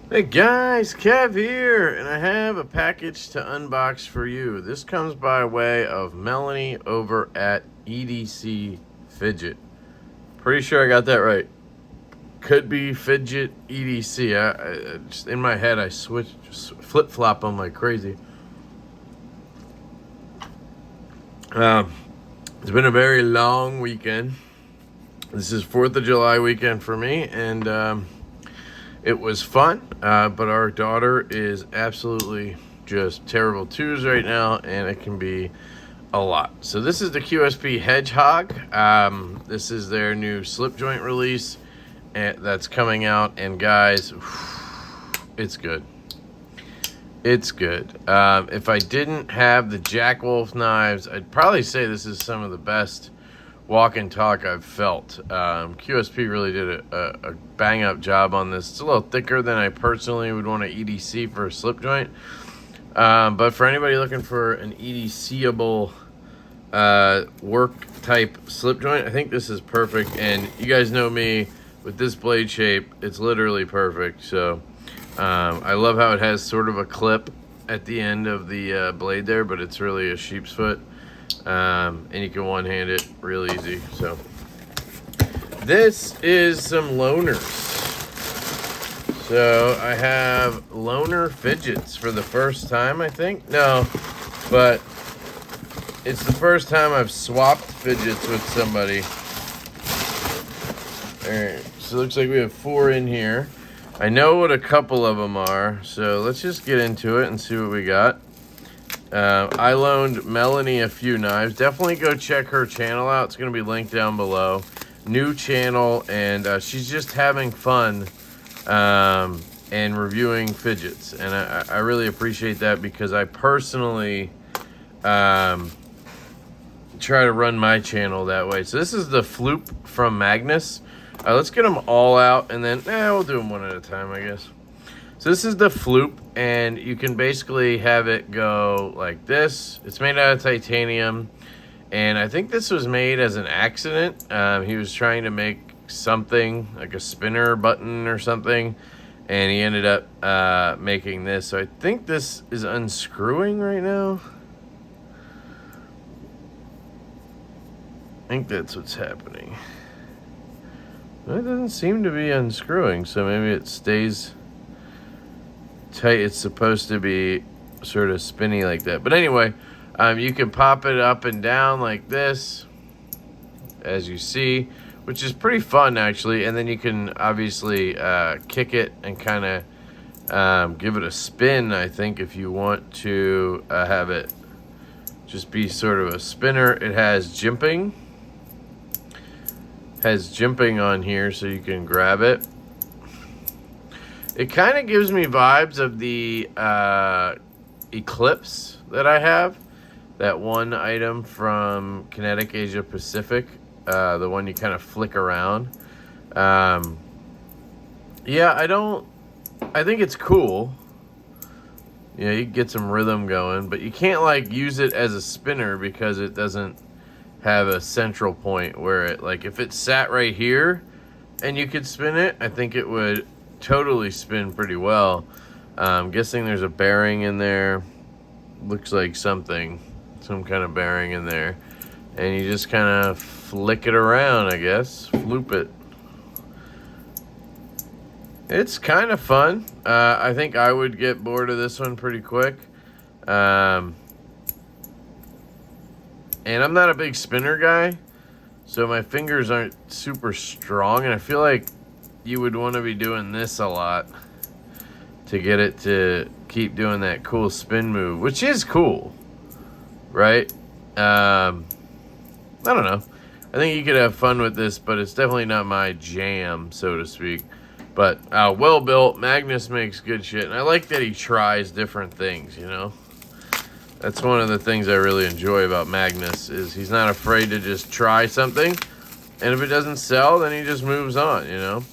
Hey guys, Kev here, and I have a package to unbox for you. This comes by way of Melanie over at EDC Fidget. Pretty sure I got that right. Could be Fidget EDC. I just in my head I flip flop them like crazy. It's been a very long weekend. This is 4th of July weekend for me, and it was fun, but our daughter is absolutely just terrible twos right now, and it can be a lot. So this is the QSP Hedgehog. This is their new slip joint release that's coming out, and guys, it's good. It's good. If I didn't have the Jack Wolf knives, I'd probably say this is some of the best walk and talk I've felt. QSP really did a bang up job on this. It's a little thicker than I personally would want an EDC for a slip joint. But for anybody looking for an EDC-able work type slip joint, I think this is perfect. And you guys know me with this blade shape, it's literally perfect. So I love how it has sort of a clip at the end of the blade there, but it's really a sheep's foot. And you can one-hand it real easy. So this is some loaners. So I have loaner Fidgets for the first time, I think. No, but it's the first time I've swapped Fidgets with somebody. Alright, so it looks like we have 4 in here. I know what a couple of them are, so let's just get into it and see what we got. I loaned Melanie a few knives. Definitely go check her channel out. It's going to be linked down below. New channel, and she's just having fun and reviewing Fidgets. And I really appreciate that, because I personally try to run my channel that way. So this is the Floop from Magnus. Let's get them all out, and then we'll do them one at a time, I guess. So this is the Floop, and you can basically have it go like this. It's made out of titanium, and I think this was made as an accident. He was trying to make something, like a spinner button or something, and he ended up making this. So I think this is unscrewing right now. I think that's what's happening. It doesn't seem to be unscrewing, so maybe it stays tight. It's supposed to be sort of spinny like that. But anyway, you can pop it up and down like this, as you see, which is pretty fun actually. And then you can obviously kick it and kind of give it a spin, I think, if you want to have it just be sort of a spinner. It has jimping. Has jimping on here, so you can grab it. It kind of gives me vibes of the Eclipse that I have. That one item from Kinetic Asia Pacific. The one you kind of flick around. Yeah, I think it's cool. Yeah, you can get some rhythm going, but you can't like use it as a spinner because it doesn't have a central point where it, like, if it sat right here and you could spin it, I think it would totally spin pretty well. I'm guessing there's a bearing in there. Looks like some kind of bearing in there, and you just kind of flick it around, I guess. Floop it. It's kind of fun. I think I would get bored of this one pretty quick. And I'm not a big spinner guy, so my fingers aren't super strong, and I feel like you would want to be doing this a lot to get it to keep doing that cool spin move, which is cool, right? I don't know. I think you could have fun with this, but it's definitely not my jam, so to speak. But well built. Magnus makes good shit, and I like that he tries different things, you know? That's one of the things I really enjoy about Magnus, is he's not afraid to just try something, and if it doesn't sell, then he just moves on, you know?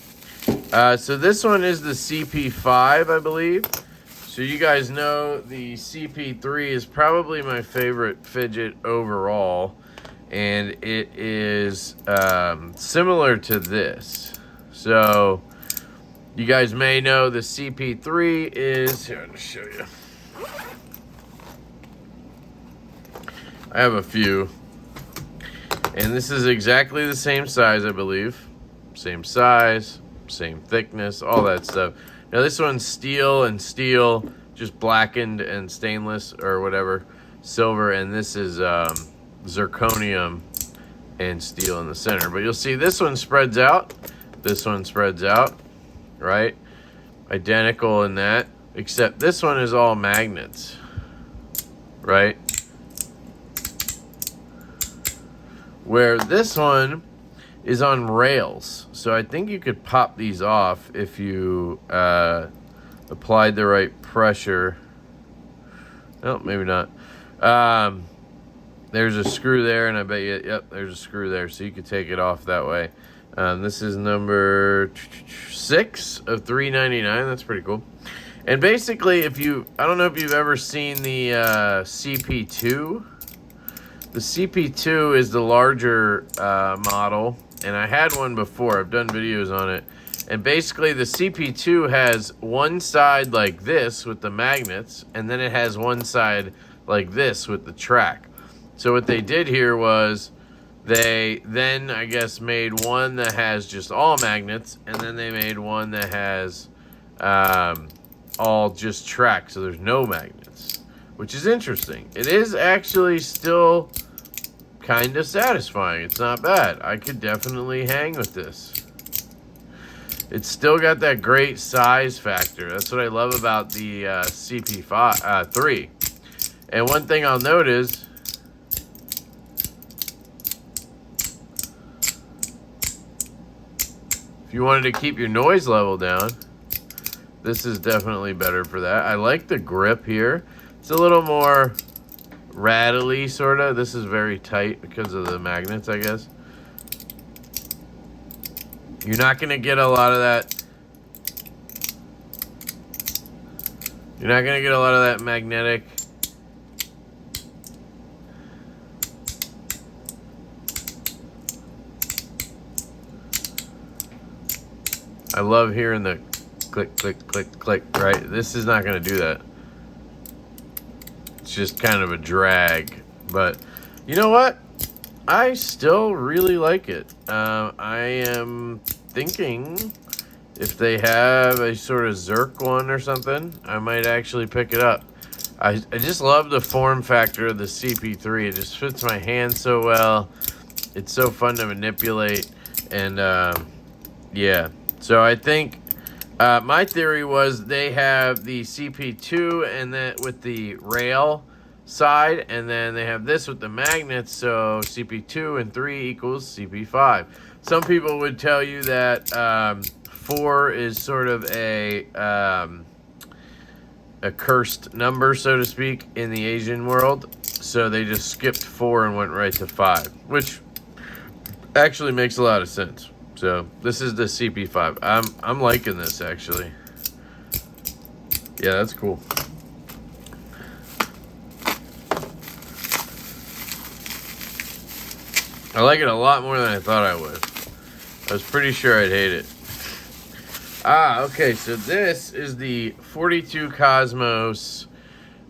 So this one is the CP5, I believe. So you guys know the CP3 is probably my favorite Fidget overall, and it is similar to this. So You guys may know the CP3 is, here, I'll show you. I have a few. And this is exactly the same size, I believe. Same size, same thickness, all that stuff. Now this one's steel and steel, just blackened and stainless or whatever, silver, and this is zirconium and steel in the center. But you'll see this one spreads out, this one spreads out, right? Identical in that, except this one is all magnets, right? Where this one is on rails. So I think you could pop these off if you applied the right pressure. Oh, maybe not. There's a screw there, and I bet you, yep, there's a screw there. So you could take it off that way. This is number 6 of $3.99. That's pretty cool. And basically, if you, I don't know if you've ever seen the CP2. The CP2 is the larger model, and I had one before. I've done videos on it. And basically, the CP2 has one side like this with the magnets, and then it has one side like this with the track. So what they did here was they then, I guess, made one that has just all magnets, and then they made one that has all just track, so there's no magnets, which is interesting. It is actually still kind of satisfying. It's not bad. I could definitely hang with this. It's still got that great size factor. That's what I love about the CP3. And one thing I'll note is if you wanted to keep your noise level down, this is definitely better for that. I like the grip here. It's a little more rattly, sort of. This is very tight because of the magnets, I guess. You're not going to get a lot of that. You're not going to get a lot of that magnetic. I love hearing the click, click, click, click, right? This is not going to do that. It's just kind of a drag. But you know what? I still really like it. I am thinking if they have a sort of Zerk one or something, I might actually pick it up. I just love the form factor of the CP3. It just fits my hand so well. It's so fun to manipulate. And yeah. So I think my theory was they have the CP2 and then with the rail side, and then they have this with the magnets, so CP2 and 3 equals CP5. Some people would tell you that 4 is sort of a cursed number, so to speak, in the Asian world, so they just skipped 4 and went right to 5, which actually makes a lot of sense. So this is the CP5. I'm liking this, actually. Yeah, that's cool. I like it a lot more than I thought I would. I was pretty sure I'd hate it. Okay, so this is the 42 Cosmos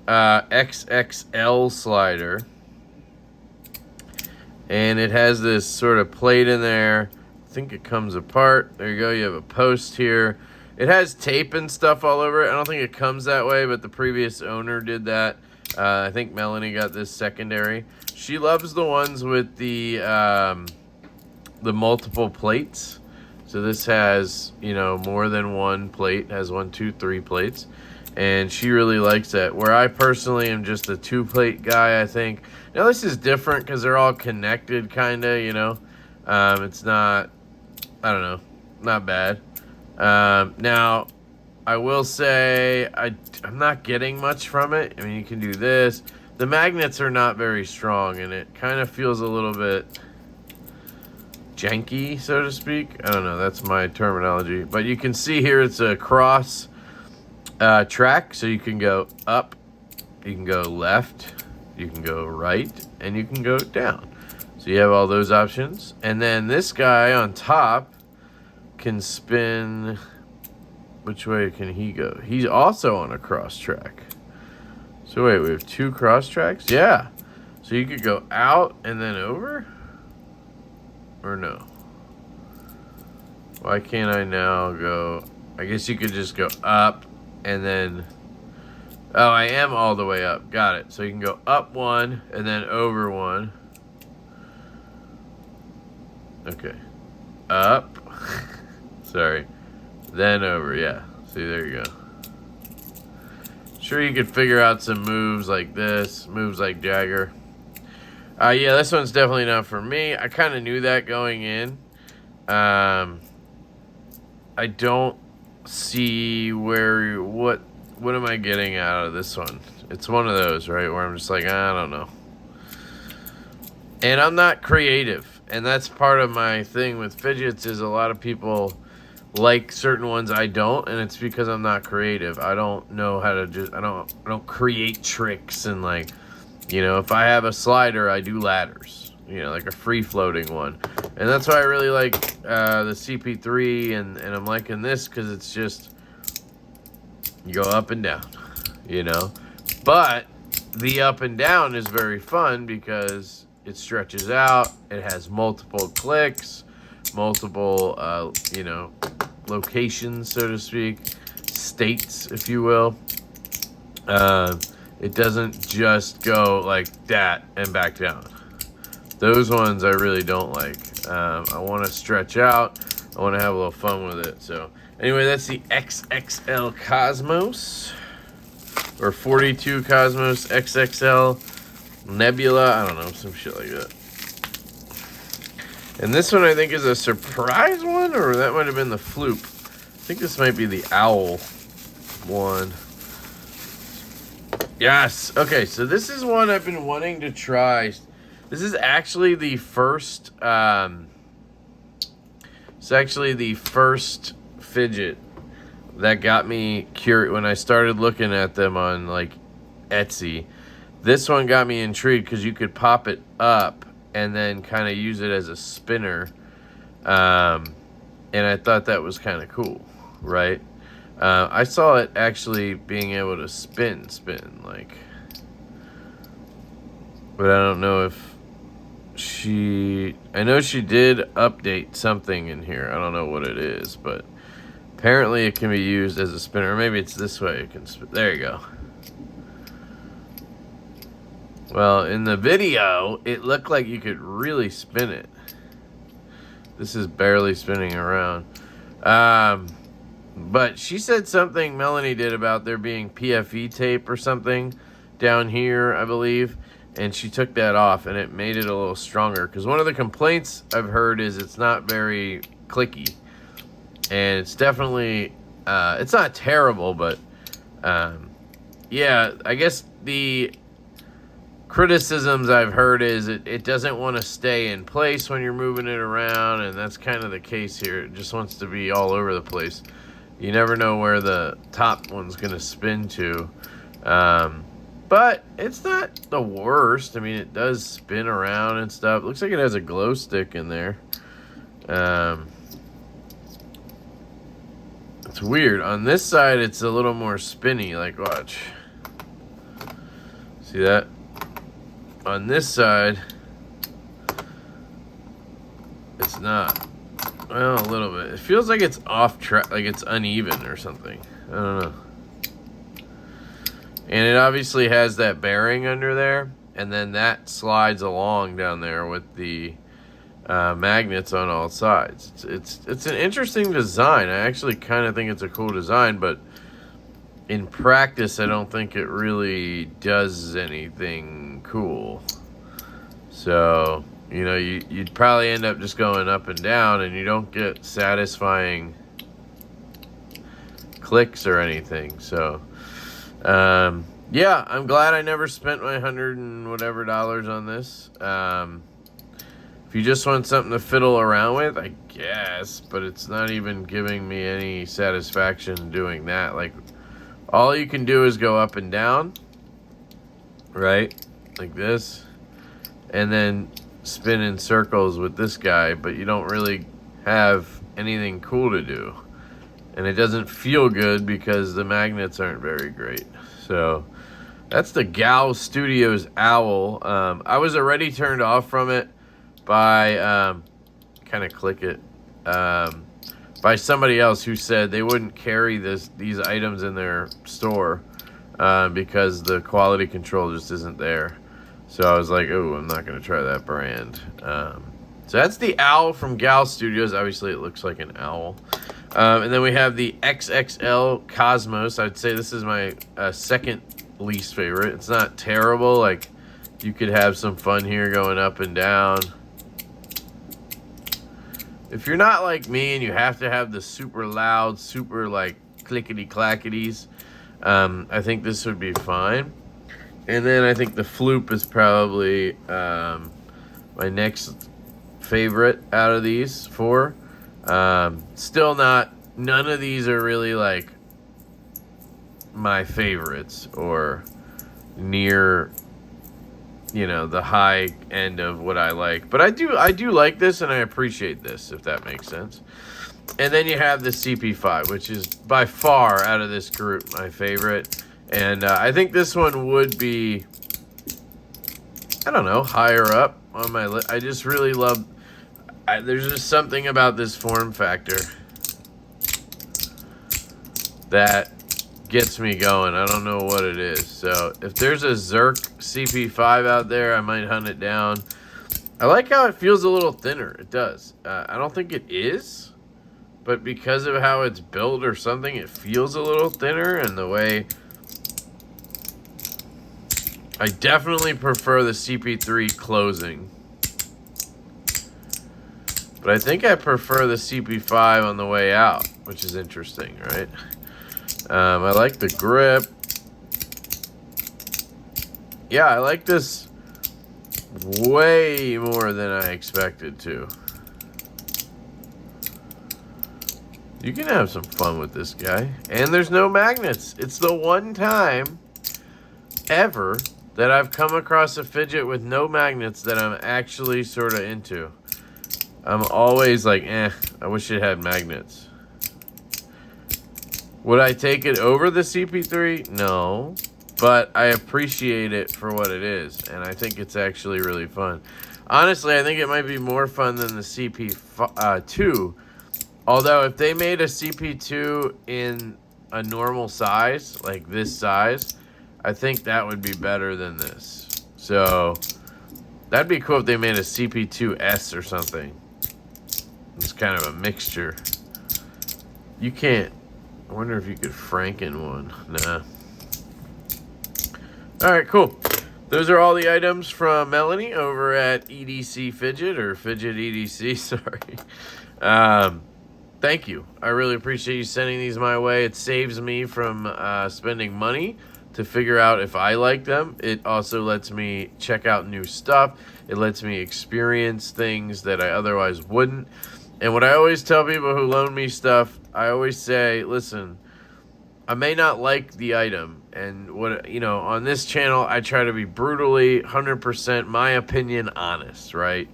XXL slider. And it has this sort of plate in there. I think it comes apart. There you go, you have a post here. It has tape and stuff all over it. I don't think it comes that way, but the previous owner did that. I think Melanie got this secondary. She loves the ones with the multiple plates. So this has, you know, more than one plate. It has 1, 2, 3 plates. And she really likes that. Where I personally am just a 2-plate guy, I think. Now this is different because they're all connected, kind of, you know. It's not, I don't know, not bad. Now, I will say I'm not getting much from it. I mean, you can do this. The magnets are not very strong, and it kind of feels a little bit janky, so to speak. I don't know. That's my terminology. But you can see here it's a cross track, so you can go up, you can go left, you can go right, and you can go down. So you have all those options. And then this guy on top can spin which way can he go? He's also on a cross track. So wait, we have 2 cross tracks? Yeah. So you could go out and then over? Or no? Why can't I now go? I guess you could just go up and then... Oh, I am all the way up. Got it. So you can go up 1 and then over 1. Okay. Up. Sorry. Then over, yeah. See, there you go. Sure, you could figure out some moves like this, moves like Jagger. Yeah, this one's definitely not for me. I kind of knew that going in. I don't see what am I getting out of this one? It's one of those, right, where I'm just like, I don't know. And I'm not creative. And that's part of my thing with Fidgets is a lot of people like certain ones I don't, and it's because I'm not creative. I don't know how to I don't create tricks and like, you know, if I have a slider, I do ladders, you know, like a free floating one. And that's why I really like the CP3 and I'm liking this because it's just, you go up and down, you know. But the up and down is very fun because it stretches out. It has multiple clicks, multiple, you know, locations, so to speak, states, if you will. It doesn't just go like that and back down. Those ones I really don't like. I want to stretch out. I want to have a little fun with it. So anyway, that's the XXL Cosmos, or 42 Cosmos XXL Nebula. I don't know, some shit like that. And this one I think is a surprise one, or that might have been the Floop. I think this might be the Owl one. Yes. Okay, so this is one I've been wanting to try. This is actually the first Fidget that got me curious when I started looking at them on like Etsy. This one got me intrigued because you could pop it up and then kind of use it as a spinner. And I thought that was kind of cool, right? I saw it actually being able to spin, like. But I don't know if I know she did update something in here. I don't know what it is, but apparently it can be used as a spinner. Or maybe it's this way. It can spin. There you go. Well, in the video, it looked like you could really spin it. This is barely spinning around. But she said something, Melanie did, about there being PFE tape or something down here, I believe. And she took that off, and it made it a little stronger. Because one of the complaints I've heard is it's not very clicky. And it's definitely, it's not terrible, but, yeah, I guess the criticisms I've heard is it doesn't want to stay in place when you're moving it around, and that's kind of the case here. It just wants to be all over the place. You never know where the top one's going to spin to. But it's not the worst. I mean, it does spin around and stuff. It looks like it has a glow stick in there. It's weird. On this side, it's a little more spinny. Like, watch. See that? On this side, it's not. Well, a little bit. It feels like it's off track, like it's uneven or something. I don't know. And it obviously has that bearing under there, and then that slides along down there with the magnets on all sides. It's an interesting design. I actually kind of think it's a cool design, but in practice, I don't think it really does anything cool. So, you know, you'd probably end up just going up and down, and you don't get satisfying clicks or anything. So, yeah, I'm glad I never spent my $100 and whatever on this. If you just want something to fiddle around with, I guess, but it's not even giving me any satisfaction doing that. Like, all you can do is go up and down, right? Like this. And then spin in circles with this guy, but you don't really have anything cool to do. And it doesn't feel good because the magnets aren't very great. So that's the Gal Studios Owl. I was already turned off from it by, kind of click it, by somebody else who said they wouldn't carry these items in their store because the quality control just isn't there. So I was like, oh, I'm not going to try that brand. So that's the Owl from Gal Studios. Obviously, it looks like an owl. And then we have the XXL Cosmos. I'd say this is my second least favorite. It's not terrible. Like, you could have some fun here going up and down. If you're not like me and you have to have the super loud, super like clickety-clackities, I think this would be fine. And then I think the Floop is probably my next favorite out of these four. Still not, none of these are really like my favorites or near, you know, the high end of what I like. But I do like this, and I appreciate this, if that makes sense. And then you have the CP5, which is by far out of this group my favorite. And I think this one would be, I don't know, higher up on my list. I just really love, there's just something about this form factor that gets me going. I don't know what it is. So if there's a Zerk CP5 out there, I might hunt it down. I like how it feels a little thinner. It does. I don't think it is, but because of how it's built or something, it feels a little thinner. And the way, I definitely prefer the CP3 closing, but I think I prefer the CP5 on the way out, which is interesting, right? I like the grip. Yeah, I like this way more than I expected to. You can have some fun with this guy. And there's no magnets. It's the one time ever that I've come across a Fidget with no magnets that I'm actually sort of into. I'm always like, I wish it had magnets. Would I take it over the CP3? No. But I appreciate it for what it is. And I think it's actually really fun. Honestly, I think it might be more fun than the CP2. Although, if they made a CP2 in a normal size, like this size, I think that would be better than this. So, that'd be cool if they made a CP2S or something. It's kind of a mixture. You can't. I wonder if you could Franken one. Nah. Alright, cool. Those are all the items from Melanie over at EDC Fidget, or Fidget EDC, sorry. Thank you. I really appreciate you sending these my way. It saves me from spending money to figure out if I like them. It also lets me check out new stuff. It lets me experience things that I otherwise wouldn't. And what I always tell people who loan me stuff, I always say, listen, I may not like the item. And what, you know, on this channel, I try to be brutally 100% my opinion honest, right?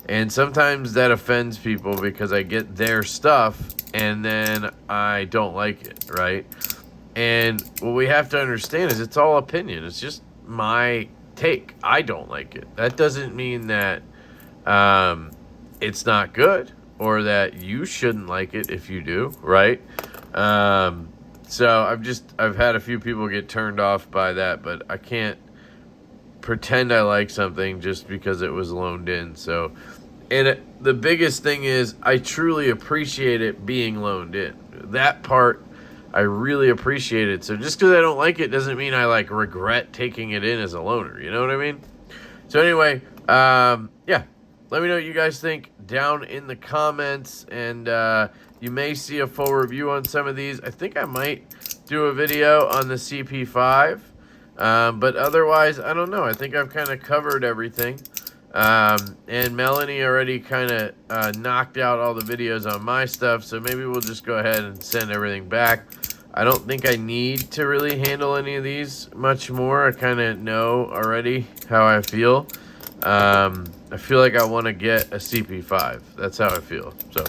And sometimes that offends people because I get their stuff and then I don't like it, right? And what we have to understand is it's all opinion. It's just my take. I don't like it. That doesn't mean that it's not good or that you shouldn't like it if you do, right? So I've had a few people get turned off by that, but I can't pretend I like something just because it was loaned in. So, and the biggest thing is I truly appreciate it being loaned in. That part, I really appreciate it. So just because I don't like it doesn't mean I like regret taking it in as a loaner. You know what I mean? So anyway, yeah. Let me know what you guys think down in the comments, and you may see a full review on some of these. I think I might do a video on the CP5, but otherwise, I don't know. I think I've kind of covered everything, and Melanie already kind of knocked out all the videos on my stuff, so maybe we'll just go ahead and send everything back. I don't think I need to really handle any of these much more. I kind of know already how I feel. I feel like I want to get a CP5. That's how I feel. So,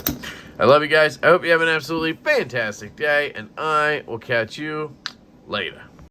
I love you guys. I hope you have an absolutely fantastic day, and I will catch you later.